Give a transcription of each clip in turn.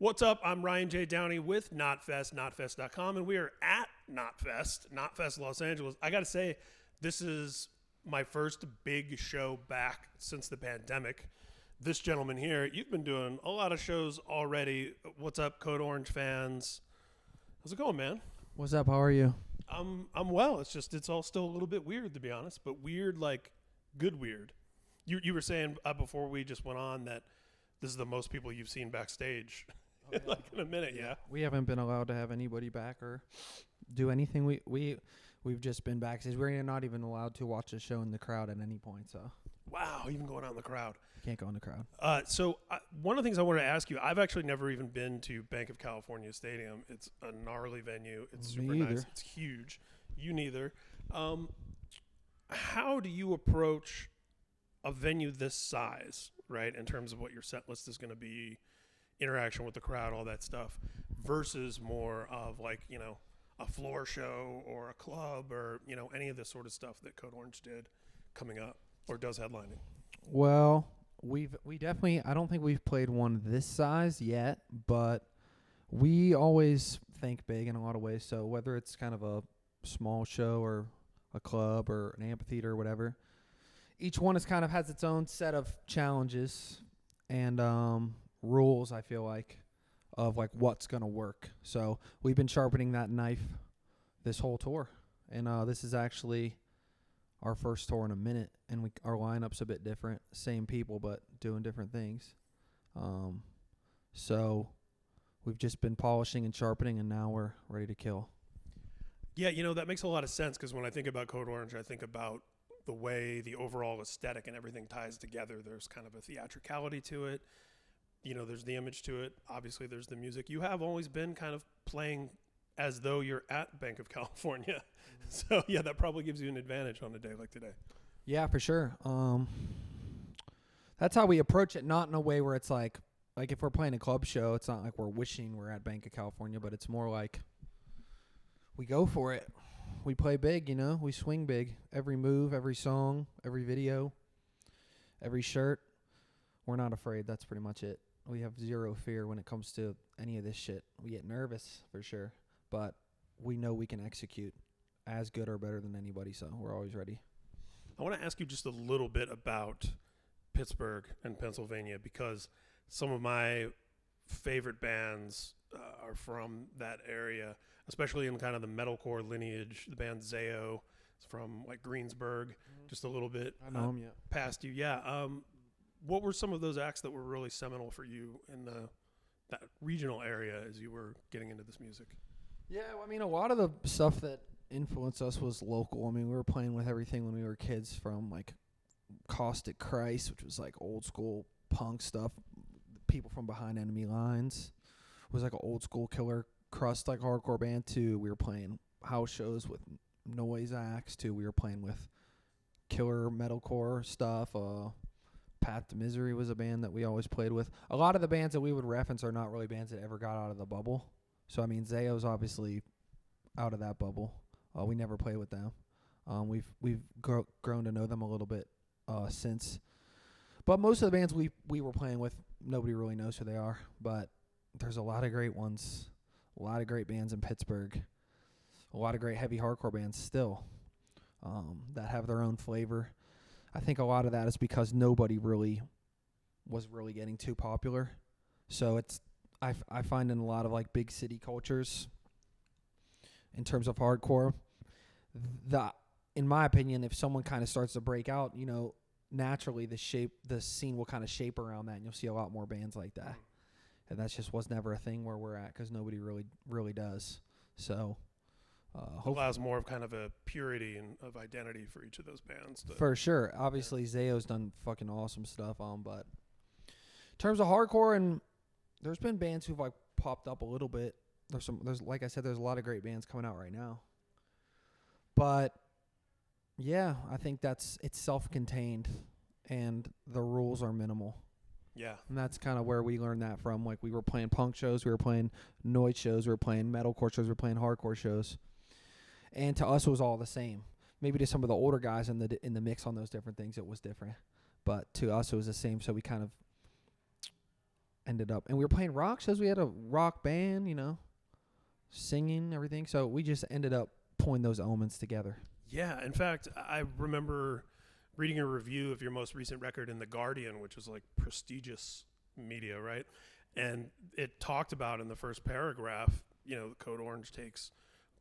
What's up? I'm Ryan J. Downey with Knotfest, knotfest.com, and we are at Knotfest Los Angeles. I got to say, this is my first big show back since the pandemic. This gentleman here, you've been doing a lot of shows already. What's up, Code Orange fans? How's it going, man? What's up? How are you? I'm well. It's all still a little bit weird, to be honest, but weird, like good weird. You were saying before we just went on that this is the most people you've seen backstage. Oh, yeah. Like in a minute, yeah. We haven't been allowed to have anybody back or do anything. We've just been backstage. We're not even allowed to watch a show in the crowd at any point. So Wow, even going out in the crowd. you can't go in the crowd. So one of the things I wanted to ask you, I've actually never even been to Banc of California Stadium. It's a gnarly venue. It's super Me either. nice. It's huge. You neither. How do you approach a venue this size, right, in terms of what your set list is going to be, interaction with the crowd, all that stuff, versus more of like, you know, a floor show or a club or, you know, any of this sort of stuff that Code Orange did coming up or does headlining? Well, we definitely, I don't think we've played one this size yet, but we always think big in a lot of ways. So whether it's kind of a small show or a club or an amphitheater or whatever, each one has its own set of challenges and rules, I feel like, of like what's going to work. So we've been sharpening that knife this whole tour. And this is actually our first tour in a minute, and our lineup's a bit different. Same people, but doing different things. So we've just been polishing and sharpening, and now we're ready to kill. Yeah, you know, that makes a lot of sense because when I think about Code Orange, I think about the way the overall aesthetic and everything ties together. There's kind of a theatricality to it. You know, there's the image to it. Obviously, there's the music. You have always been kind of playing as though you're at Banc of California. So, yeah, that probably gives you an advantage on a day like today. Yeah, for sure. That's how we approach it, not in a way where it's like if we're playing a club show, it's not like we're wishing we're at Banc of California, but it's more like we go for it. We play big, you know. We swing big. Every move, every song, every video, every shirt. We're not afraid. That's pretty much it. We have zero fear when it comes to any of this shit. We get nervous for sure, but we know we can execute as good or better than anybody, so we're always ready. I want to ask you just a little bit about Pittsburgh and Pennsylvania because some of my favorite bands are from that area, especially in kind of the metalcore lineage. The band Zao is from like Greensburg, just a little bit I know 'em, yeah. past you. Yeah. What were some of those acts that were really seminal for you in that regional area as you were getting into this music? Yeah, well, I mean, a lot of the stuff that influenced us was local. I mean, we were playing with everything when we were kids, from like Caustic Christ, which was like old school punk stuff. People from Behind Enemy Lines was like an old school Killer Crust like hardcore band, to we were playing house shows with noise acts, to we were playing with killer metalcore stuff. Path to Misery was a band that we always played with. A lot of the bands that we would reference are not really bands that ever got out of the bubble. So, I mean, Zayo's obviously out of that bubble. We never played with them. We've grown to know them a little bit since. But most of the bands we were playing with, nobody really knows who they are. But there's a lot of great ones. A lot of great bands in Pittsburgh. A lot of great heavy hardcore bands still that have their own flavor. I think a lot of that is because nobody really was really getting too popular. So it's I find in a lot of like big city cultures, in terms of hardcore, in my opinion, if someone kind of starts to break out, you know, naturally the scene will kind of shape around that, and you'll see a lot more bands like that. And that just was never a thing where we're at because nobody really does. So allows more of kind of a purity and of identity for each of those bands. For sure. Obviously, Zayo's done fucking awesome stuff but in terms of hardcore, and there's been bands who've like popped up a little bit. There's like I said, there's a lot of great bands coming out right now. But yeah, I think it's self-contained and the rules are minimal. Yeah. And that's kind of where we learned that from. Like, we were playing punk shows, we were playing noise shows, we were playing metalcore shows, we were playing hardcore shows. And to us, it was all the same. Maybe to some of the older guys in the mix on those different things, it was different. But to us, it was the same. So we kind of ended up, and we were playing rock shows. We had a rock band, singing, everything. So we just ended up pulling those elements together. Yeah. In fact, I remember reading a review of your most recent record in The Guardian, which is like prestigious media, right? And it talked about in the first paragraph, Code Orange takes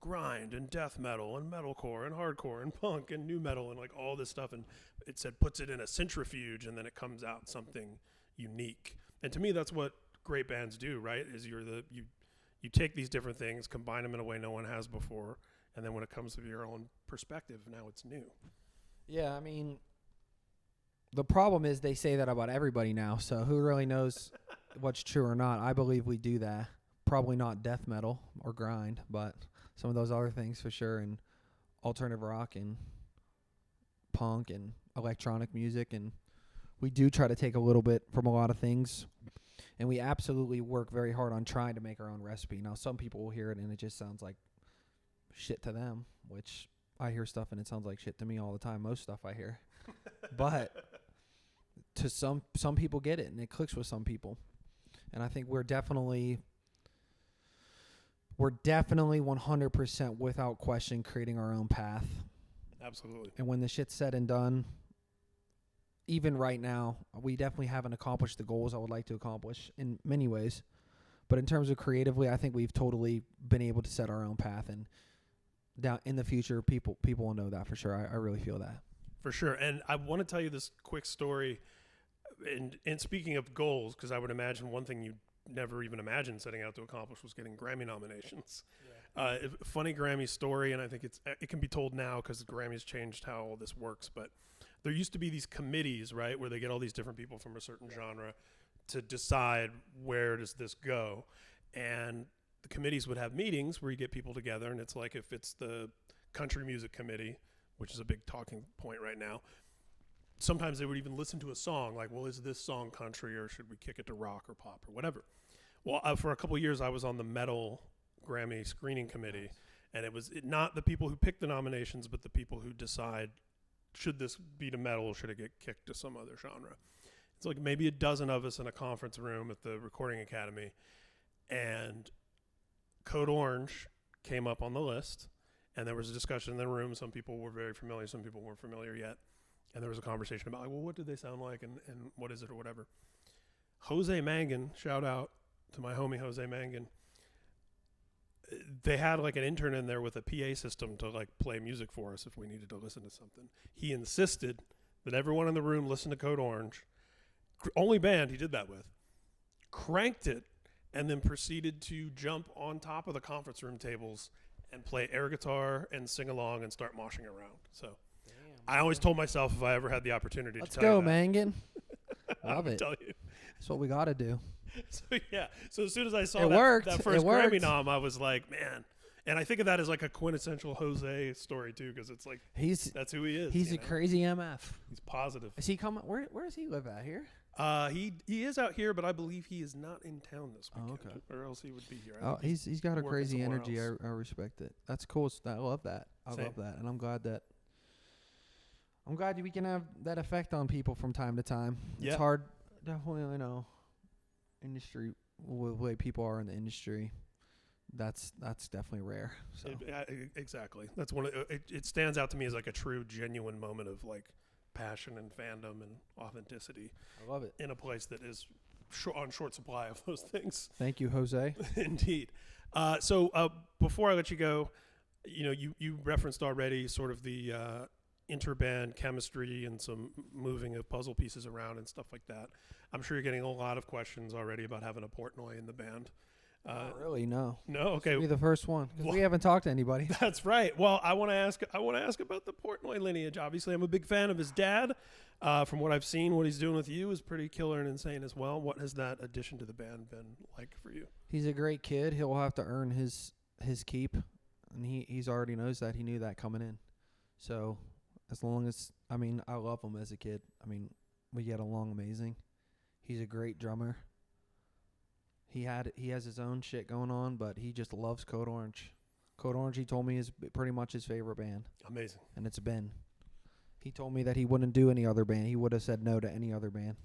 grind and death metal and metalcore and hardcore and punk and new metal and like all this stuff, and it said puts it in a centrifuge, and then it comes out something unique. And to me, that's what great bands do, right? Is you take these different things, combine them in a way no one has before, and then when it comes to your own perspective, now it's new. Yeah, I mean, the problem is they say that about everybody now, so who really knows what's true or not? I believe we do that. Probably not death metal or grind, but some of those other things for sure, and alternative rock and punk and electronic music, and we do try to take a little bit from a lot of things, and we absolutely work very hard on trying to make our own recipe. Now, some people will hear it and it just sounds like shit to them, which I hear stuff and it sounds like shit to me all the time, most stuff I hear. But to some people get it, and it clicks with some people. And I think we're definitely 100% without question creating our own path. Absolutely. And when the shit's said and done, even right now, we definitely haven't accomplished the goals I would like to accomplish in many ways. But in terms of creatively, I think we've totally been able to set our own path. And down in the future, people will know that for sure. I really feel that. For sure. And I want to tell you this quick story. And speaking of goals, because I would imagine one thing you never even imagined setting out to accomplish was getting Grammy nominations. Yeah. Funny Grammy story, and I think it can be told now because the Grammys changed how all this works. But there used to be these committees, right, where they get all these different people from a certain genre to decide where does this go. And the committees would have meetings where you get people together, and it's like if it's the country music committee, which is a big talking point right now, sometimes they would even listen to a song like, well, is this song country or should we kick it to rock or pop or whatever? Well, for a couple of years, I was on the metal Grammy screening committee, and it was not the people who pick the nominations, but the people who decide, should this be to metal or should it get kicked to some other genre? It's like maybe a dozen of us in a conference room at the Recording Academy, and Code Orange came up on the list, and there was a discussion in the room. Some people were very familiar, some people weren't familiar yet. And there was a conversation about, like, well, what do they sound like and what is it or whatever. Jose Mangan, shout out to my homie Jose Mangan. They had like an intern in there with a PA system to like play music for us if we needed to listen to something. He insisted that everyone in the room listen to Code Orange. Only band he did that with. Cranked it and then proceeded to jump on top of the conference room tables and play air guitar and sing along and start moshing around. So I always told myself if I ever had the opportunity Let's to tell go, you that. Mangan. Love it. Tell you. That's what we got to do. So yeah. So as soon as I saw It that, worked. that It first worked. Grammy nom, I was like, man. And I think of that as like a quintessential Jose story too, because it's like that's who he is. He's a crazy MF. He's positive. Is he coming? Where does he live out here? He is out here, but I believe he is not in town this weekend, okay. or else he would be here. Oh, he's got a working crazy somewhere energy. else. I respect it. That's cool. I love that. I Same. love that, and I'm glad we can have that effect on people from time to time. Yeah. It's hard, definitely. Industry, the way people are in the industry, that's definitely rare. So Exactly. That's one. It stands out to me as like a true, genuine moment of like passion and fandom and authenticity. I love it. In a place that is on short supply of those things. Thank you, Jose. Indeed. So before I let you go, you referenced already sort of the interband chemistry and some moving of puzzle pieces around and stuff like that. I'm sure you're getting a lot of questions already about having a Portnoy in the band. Not really, no. No, okay. Be the first one. 'Cause Well, we haven't talked to anybody. That's right. Well, I want to ask about the Portnoy lineage. Obviously, I'm a big fan of his dad. From what I've seen, what he's doing with you is pretty killer and insane as well. What has that addition to the band been like for you? He's a great kid. He'll have to earn his keep, and he's already knows that. He knew that coming in. So as long as I love him as a kid. We get along amazing. He's a great drummer. He has his own shit going on, but he just loves Code Orange. Code Orange, he told me, is pretty much his favorite band. Amazing. And it's been. He told me that he wouldn't do any other band. He would have said no to any other band.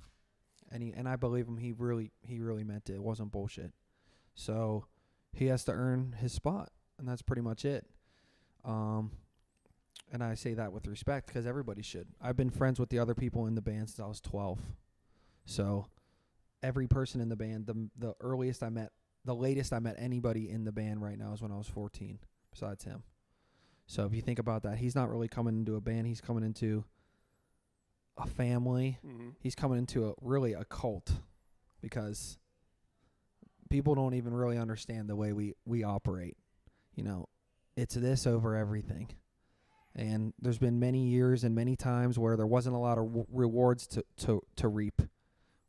And I believe him. He really meant it. It wasn't bullshit. So he has to earn his spot, and that's pretty much it. And I say that with respect because everybody should. I've been friends with the other people in the band since I was 12. So every person in the band, the latest I met anybody in the band right now is when I was 14, besides him. So if you think about that, he's not really coming into a band. He's coming into a family. Mm-hmm. He's coming into a cult because people don't even really understand the way we operate. You know, it's this over everything. And there's been many years and many times where there wasn't a lot of rewards to reap,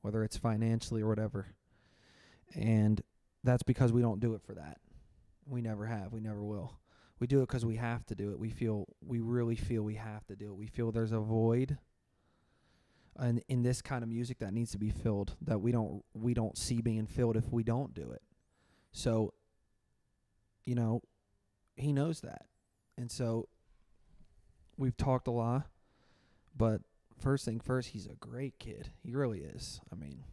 whether it's financially or whatever. And that's because we don't do it for that. We never have. We never will. We do it because we have to do it. We really feel we have to do it. We feel there's a void in this kind of music that needs to be filled that we don't see being filled if we don't do it. So, you know, he knows that. And so we've talked a lot, but first thing first, he's a great kid. He really is. I mean,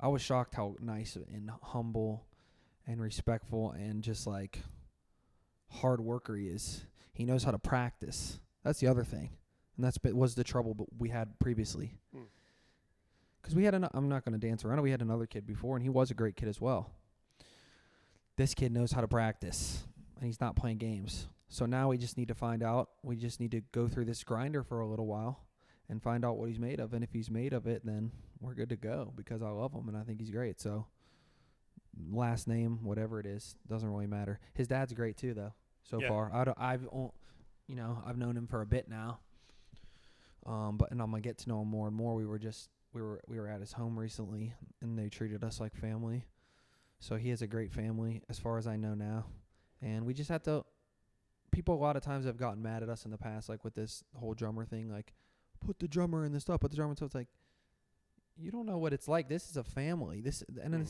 I was shocked how nice and humble and respectful and just like hard worker he is. He knows how to practice. That's the other thing. And was the trouble we had previously. Because we had I'm not going to dance around it. We had another kid before, and he was a great kid as well. This kid knows how to practice, and he's not playing games. So now we just need to find out. We just need to go through this grinder for a little while and find out what he's made of. And if he's made of it, then we're good to go because I love him, and I think he's great. So last name, whatever it is, doesn't really matter. His dad's great too, though. So far, I've known him for a bit now. And I'm gonna get to know him more and more. We were at his home recently, and they treated us like family. So he has a great family, as far as I know now. And we just have to. People a lot of times have gotten mad at us in the past, like with this whole drummer thing, like put the drummer in this stuff, put the drummer in stuff. It's like you don't know what it's like. This is a family. It's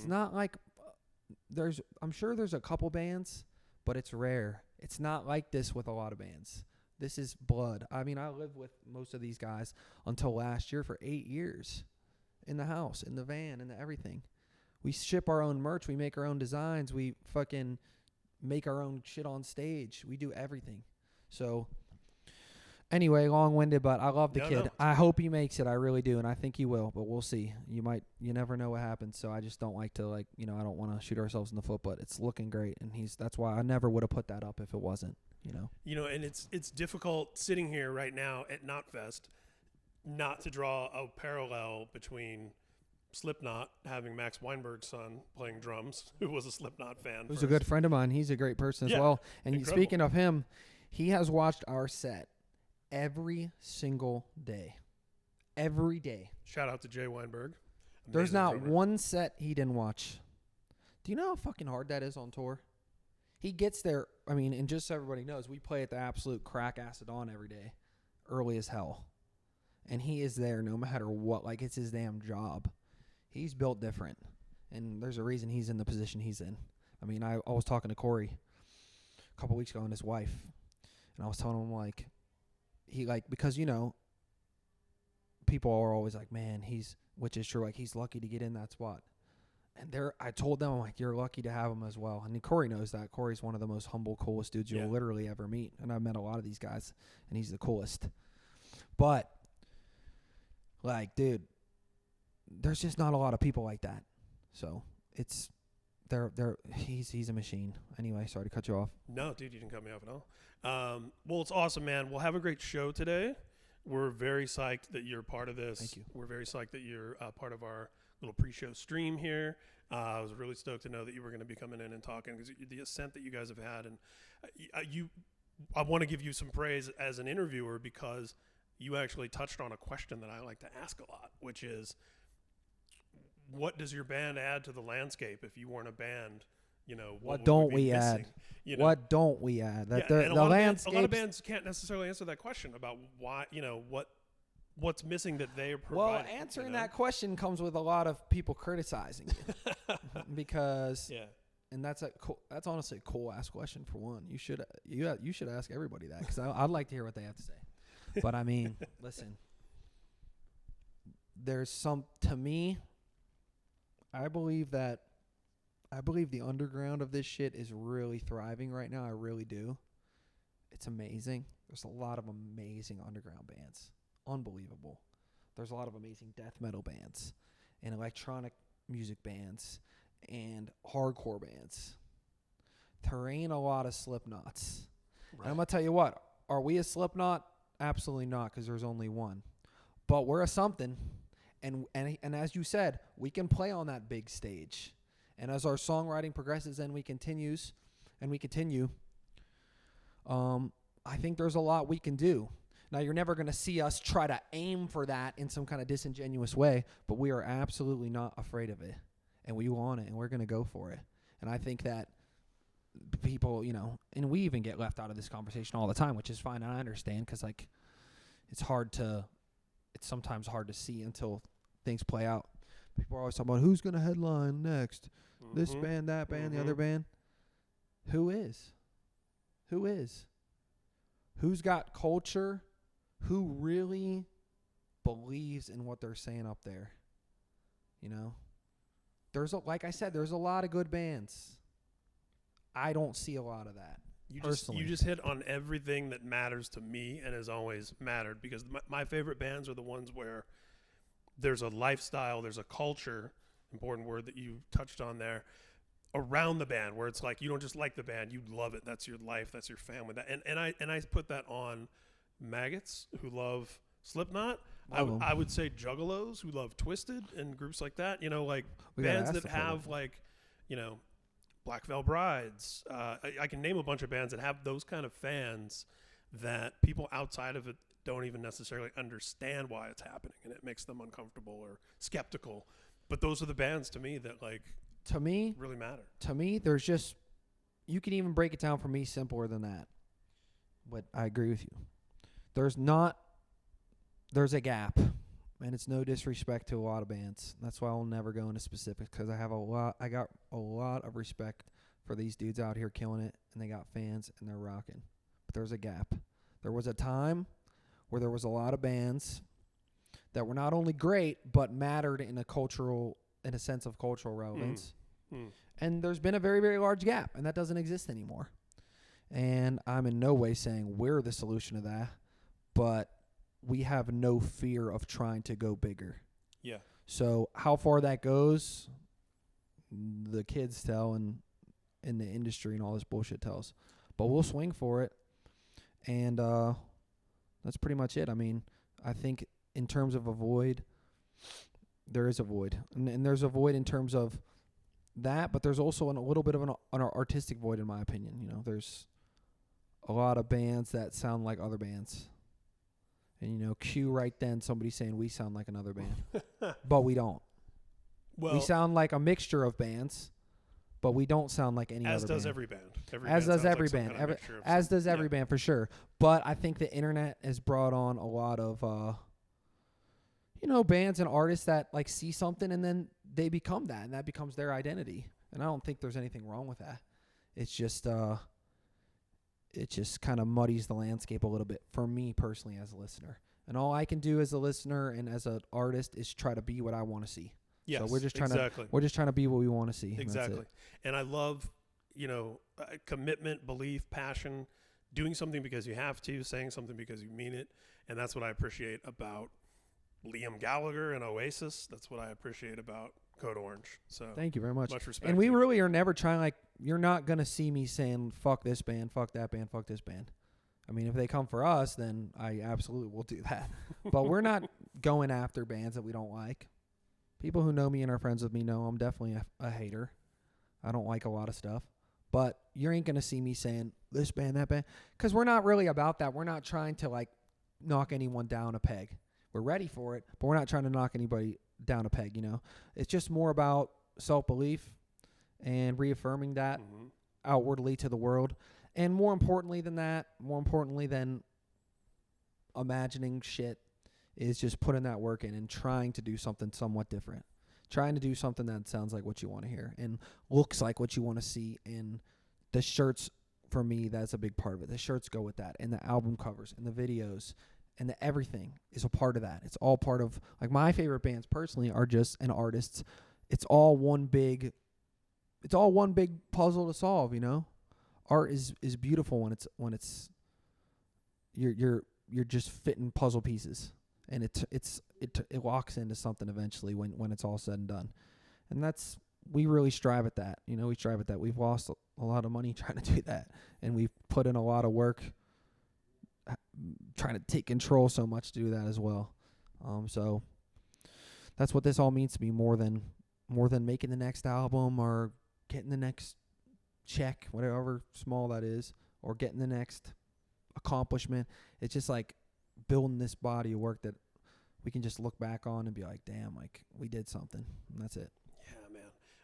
not like I'm sure there's a couple bands, but it's rare. It's not like this with a lot of bands. This is blood. I mean, I lived with most of these guys until last year for 8 years in the house, in the van, and everything. We ship our own merch. We make our own designs. We fucking make our own shit on stage. We do everything. So anyway, long-winded, but I love the kid. No. I hope he makes it. I really do, and I think he will, but we'll see. You never know what happens, so I just don't like to, I don't want to shoot ourselves in the foot, but it's looking great, and that's why I never would have put that up if it wasn't, and it's difficult sitting here right now at Knotfest not to draw a parallel between Slipknot having Max Weinberg's son playing drums, who was a Slipknot fan. Who's a good friend of mine. He's a great person as well. And speaking of him, he has watched our set every single day. Every day. Shout out to Jay Weinberg. There's not one set he didn't watch. Do you know how fucking hard that is on tour? He gets there, and just so everybody knows, we play at the absolute crack acid on every day, early as hell. And he is there no matter what. Like, it's his damn job. He's built different, and there's a reason he's in the position he's in. I was talking to Corey a couple weeks ago and his wife, and I was telling him, because, people are always like, man, which is true, he's lucky to get in that spot. And I told them, I'm like, you're lucky to have him as well. And Corey knows that. Corey's one of the most humble, coolest dudes you'll literally ever meet. And I've met a lot of these guys, and he's the coolest. But, dude, there's just not a lot of people like that. So he's a machine. Anyway, sorry to cut you off. No, dude, you didn't cut me off at all. Well, it's awesome, man. We'll have a great show today. We're very psyched that you're part of this. Thank you. We're very psyched that you're part of our little pre-show stream here. I was really stoked to know that you were going to be coming in and talking because the ascent that you guys have had, and I want to give you some praise as an interviewer because you actually touched on a question that I like to ask a lot, which is, what does your band add to the landscape if you weren't a band? What don't we add? What don't we add? A lot of bands can't necessarily answer that question about why, what's missing that they are providing. Well, answering that question comes with a lot of people criticizing you because and that's honestly a cool ass question for one. You should ask everybody that because I'd like to hear what they have to say. But listen, to me, I believe the underground of this shit is really thriving right now. I really do. It's amazing. There's a lot of amazing underground bands. Unbelievable. There's a lot of amazing death metal bands and electronic music bands and hardcore bands. There ain't a lot of Slipknots. Right. And I'm going to tell you what. Are we a Slipknot? Absolutely not, because there's only one. But we're a something. And as you said, we can play on that big stage. And as our songwriting progresses and we continue, I think there's a lot we can do. Now, you're never going to see us try to aim for that in some kind of disingenuous way, but we are absolutely not afraid of it. And we want it, and we're going to go for it. And I think that people, and we even get left out of this conversation all the time, which is fine, and I understand, because, it's sometimes hard to see until things play out. People are always talking about who's going to headline next. Mm-hmm. This band, that band, the other band. Who is? Who's got culture? Who really believes in what they're saying up there? Like I said, there's a lot of good bands. I don't see a lot of that. You just hit on everything that matters to me and has always mattered, because my favorite bands are the ones where there's a lifestyle, there's a culture, important word that you touched on there, around the band, where it's like you don't just like the band, you love it. That's your life, that's your family. And I put that on maggots who love Slipknot. I would say juggalos who love Twisted and groups like that. Bands that have Black Veil Brides. I can name a bunch of bands that have those kind of fans that people outside of it don't even necessarily understand why it's happening, and it makes them uncomfortable or skeptical. But those are the bands to me that really matter. To me, there's just, you can even break it down for me simpler than that. But I agree with you. There's a gap, and it's no disrespect to a lot of bands. That's why I'll never go into specifics, because I got a lot of respect for these dudes out here killing it, and they got fans and they're rocking. But there's a gap. There was a time where there was a lot of bands that were not only great but mattered in a sense of cultural relevance. And there's been a very, very large gap, and that doesn't exist anymore. And I'm in no way saying we're the solution to that, but we have no fear of trying to go bigger. Yeah. So how far that goes, the kids tell, and in the industry and all this bullshit tells. But we'll swing for it, and that's pretty much it. I mean, I think in terms of a void, there is a void. And there's a void in terms of that, but there's also a little bit of an artistic void, in my opinion. There's a lot of bands that sound like other bands. And, cue right then somebody saying we sound like another band. But we don't. Well, we sound like a mixture of bands, but we don't sound like any other band. As does every band. As does every band. As does every band, for sure. But I think the internet has brought on a lot of, bands and artists that, see something and then they become that, and that becomes their identity. And I don't think there's anything wrong with that. It's just... it just kind of muddies the landscape a little bit for me personally as a listener. And all I can do as a listener and as an artist is try to be what I want to see. Yes, so we're just trying to be what we want to see. Exactly. And I love, commitment, belief, passion, doing something because you have to, saying something because you mean it. And that's what I appreciate about Liam Gallagher and Oasis. That's what I appreciate about Code Orange. So thank you very much. Much respect. And we really are never trying, you're not going to see me saying, fuck this band, fuck that band, fuck this band. I mean, if they come for us, then I absolutely will do that. But we're not going after bands that we don't like. People who know me and are friends with me know I'm definitely a hater. I don't like a lot of stuff. But you ain't going to see me saying this band, that band. Because we're not really about that. We're not trying to, knock anyone down a peg. We're ready for it, but we're not trying to knock anybody down a peg, It's just more about self-belief and reaffirming that outwardly to the world. And more importantly than imagining shit, is just putting that work in and trying to do something somewhat different. Trying to do something that sounds like what you want to hear and looks like what you want to see. And the shirts, for me, that's a big part of it. The shirts go with that, and the album covers and the videos. And everything is a part of that. It's all part of, my favorite bands personally are just, and artists, it's all one big puzzle to solve, you know? Art is beautiful when it's you're just fitting puzzle pieces, and it locks into something eventually when it's all said and done. And we really strive at that. You know, we strive at that. We've lost a lot of money trying to do that, and we've put in a lot of work trying to take control so much to do that as well. So that's what this all means to me, more than making the next album or getting the next check, whatever small that is, or getting the next accomplishment. It's just like building this body of work that we can just look back on and be like, damn, like we did something, and that's it. Yeah, man.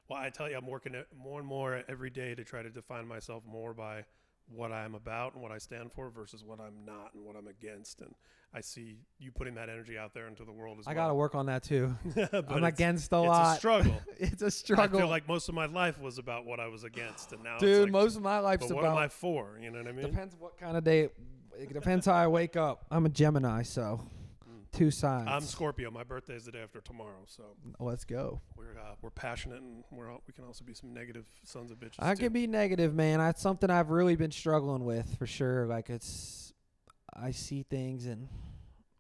Well, I tell you, I'm working more and more every day to try to define myself more by what I'm about and what I stand for versus what I'm not and what I'm against. And I see you putting that energy out there into the world as well. I got to work on that too. I'm against a It's lot. a struggle. It's a struggle. I feel like most of my life was about what I was against, and now dude, it's like, most of my life's but about. what am I for? You know what I mean? Depends what kind of day. It depends how I wake up. I'm a Gemini, so two sides. I'm Scorpio. My birthday is the day after tomorrow, so let's go. We're passionate, and we can also be some negative sons of bitches. I can be negative, man. That's something I've really been struggling with for sure. Like I see things and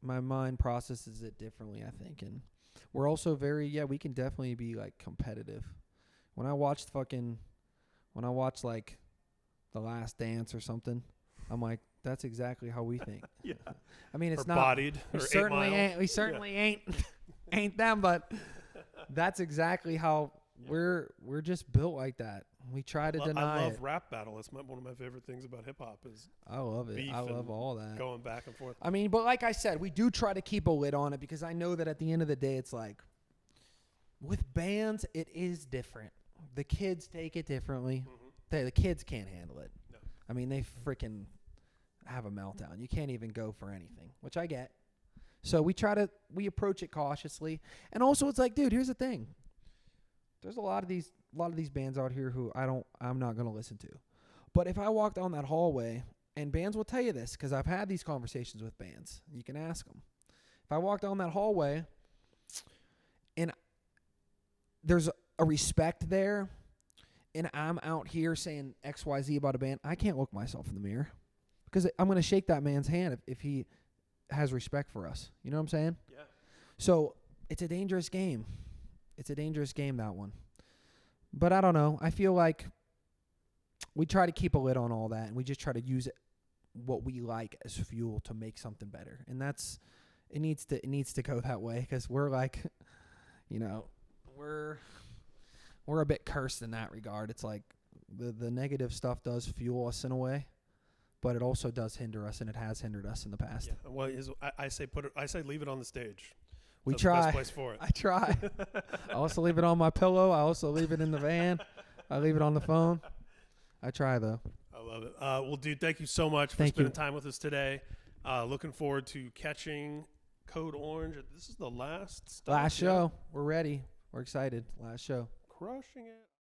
my mind processes it differently, I think. And we're also we can definitely be like competitive. When I watched like The Last Dance or something, I'm like, that's exactly how we think. Yeah. I mean, it's or not bodied. We or certainly 8 Mile. ain't. We certainly ain't them, but that's exactly how we're just built like that. We try to deny I love it. rap battle. It's one of my favorite things about hip hop is I love it. beef I love and all that. going back and forth. I mean, but like I said, we do try to keep a lid on it because I know that at the end of the day, it's like with bands, it is different. The kids take it differently. Mm-hmm. The kids can't handle it. No. I mean, they freaking have a meltdown. You can't even go for anything, which I get. So we approach it cautiously. And also it's like, dude, here's the thing. There's a lot of these bands out here who I'm not going to listen to. But if I walk down that hallway, and bands will tell you this because I've had these conversations with bands. You can ask them. If I walk down that hallway and there's a respect there and I'm out here saying XYZ about a band, I can't look myself in the mirror because I'm going to shake that man's hand if he has respect for us. You know what I'm saying? Yeah. So it's a dangerous game. It's a dangerous game, that one. But I don't know. I feel like we try to keep a lid on all that, and we just try to use what we like as fuel to make something better. And it needs to go that way because we're like, you know, we're a bit cursed in that regard. It's like the negative stuff does fuel us in a way, but it also does hinder us, and it has hindered us in the past. Yeah. Well, I say leave it on the stage. We That's try. the best place for it. I try. I also leave it on my pillow. I also leave it in the van. I leave it on the phone. I try, though. I love it. Well, dude, thank you so much for Thank spending you. time with us today. Looking forward to catching Code Orange. This is the last stop. Last show. We're ready. We're excited. Last show. Crushing it.